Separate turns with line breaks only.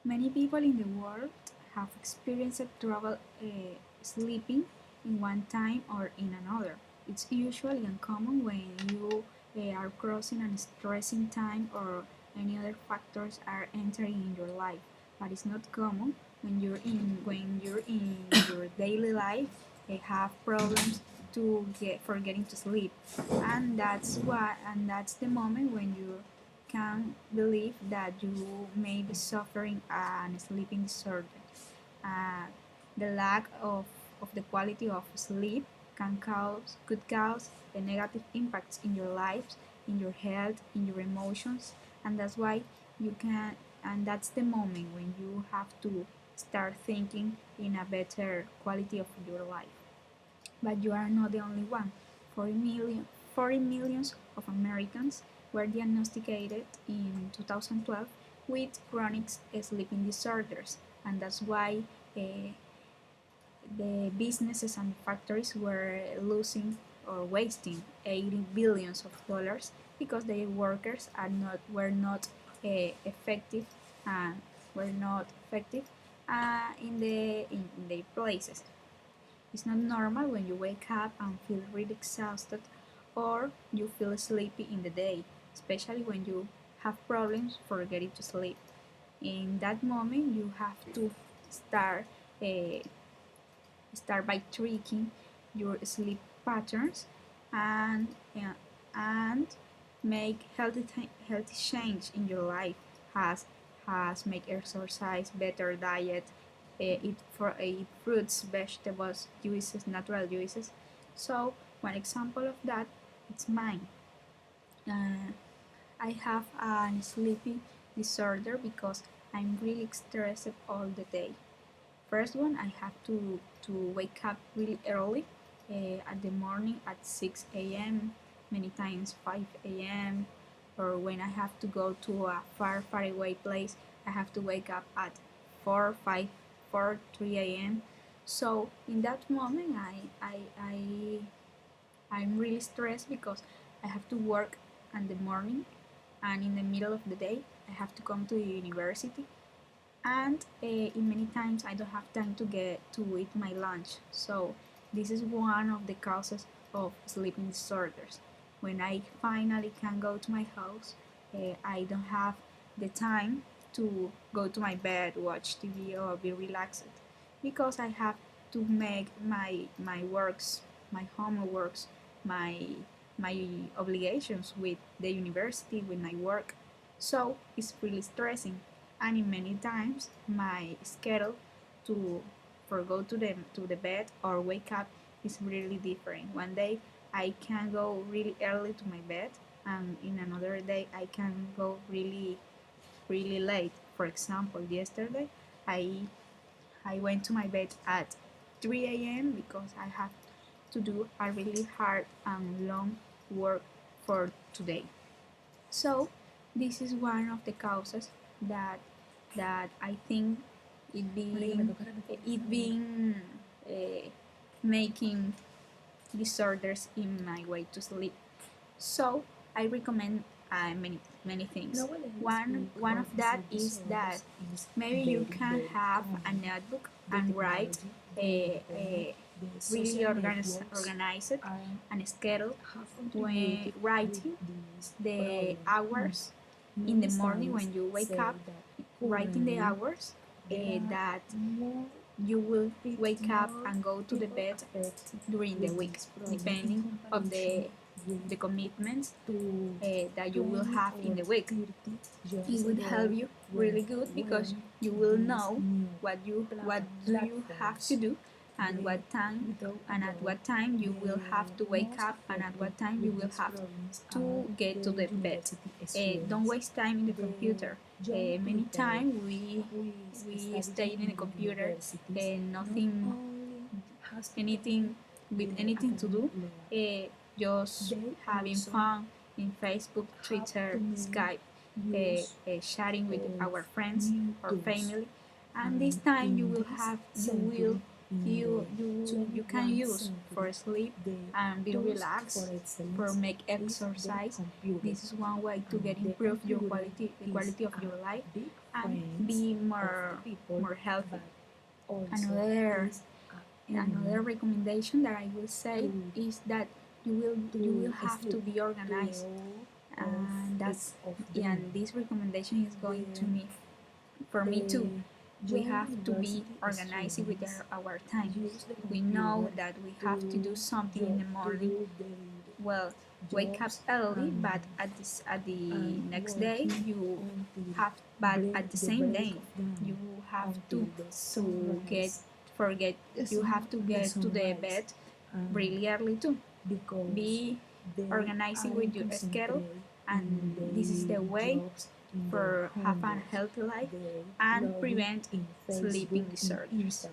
Many people in the world have experienced trouble sleeping in one time or in another. It's usually uncommon when you are crossing a stressing time or any other factors are entering in your life. But it's not common when you're in your daily life have problems to get for getting to sleep, and that's the moment when you can believe that you may be suffering a sleeping disorder. Uh, the lack of the quality of sleep could cause a negative impacts in your lives, in your health, in your emotions, and that's why you can and that's the moment when you have to start thinking in a better quality of your life. But you are not the only one. 40 millions of Americans were diagnosed in 2012 with chronic sleeping disorders, and that's why uh, the businesses and factories were losing or wasting 80 billions of dollars because their workers were not effective and were not effective in their places. It's not normal when you wake up and feel really exhausted or you feel sleepy in the day, especially when you have problems for getting to sleep. In that moment, you have to start uh, start by tweaking your sleep patterns and uh, and make healthy change in your life. Has make exercise, better diet, eat fruits, vegetables, juices, natural juices. So one example of that it's mine. Uh, I have a sleepy disorder because I'm really stressed all the day. First one, I have to wake up really early at the morning at 6 a.m., many times 5 a.m., or when I have to go to a far away place, I have to wake up at 4, 5, 4, 3 a.m. So in that moment, I'm really stressed because I have to work in the morning, and in the middle of the day, I have to come to the university, and in many times I don't have time to get to eat my lunch. So this is one of the causes of sleeping disorders. When I finally can go to my house, I don't have the time to go to my bed, watch TV, or be relaxed because I have to make my works, my homeworks, my my obligations with the university, with my work. So it's really stressing, and in many times my schedule to for go to the bed or wake up is really different. One day I can go really early to my bed, and in another day I can go really late. For example, yesterday I I went to my bed at 3 a.m. because I have to do a really hard and long work for today. So this is one of the causes that I think it being making disorders in my way to sleep. So I recommend many things. One of that is that maybe you can have a notebook and write a really organized and schedule when writing the hours in the morning when you wake up, writing the hours that you will wake up and go to the bed during the week, depending of the commitments that you will have in the week. It would help you really good because you will know what do you have to do and what time and at what time you will have to wake up and at what time you will have to get to the bed. Don't waste time in the computer. Many times we stay in the computer and nothing anything with anything to do, just having fun in Facebook, Twitter, Skype, chatting with our friends or family. And this time you can use for sleep and be relaxed, for make exercise. This is one way to get improve your quality the quality of your life. and be more healthy. Another another recommendation that I will say is that you will have to be organized, and that's and this recommendation is going to me for me too. We have to be organized with our time. We know that we have to do something in the morning. Well, wake up early, but at the next day you have, but at the same day you have to get forget you have to get to the bed really early too. Be organizing with your schedule, and this is the way for have a healthy life and prevent sleeping disorders.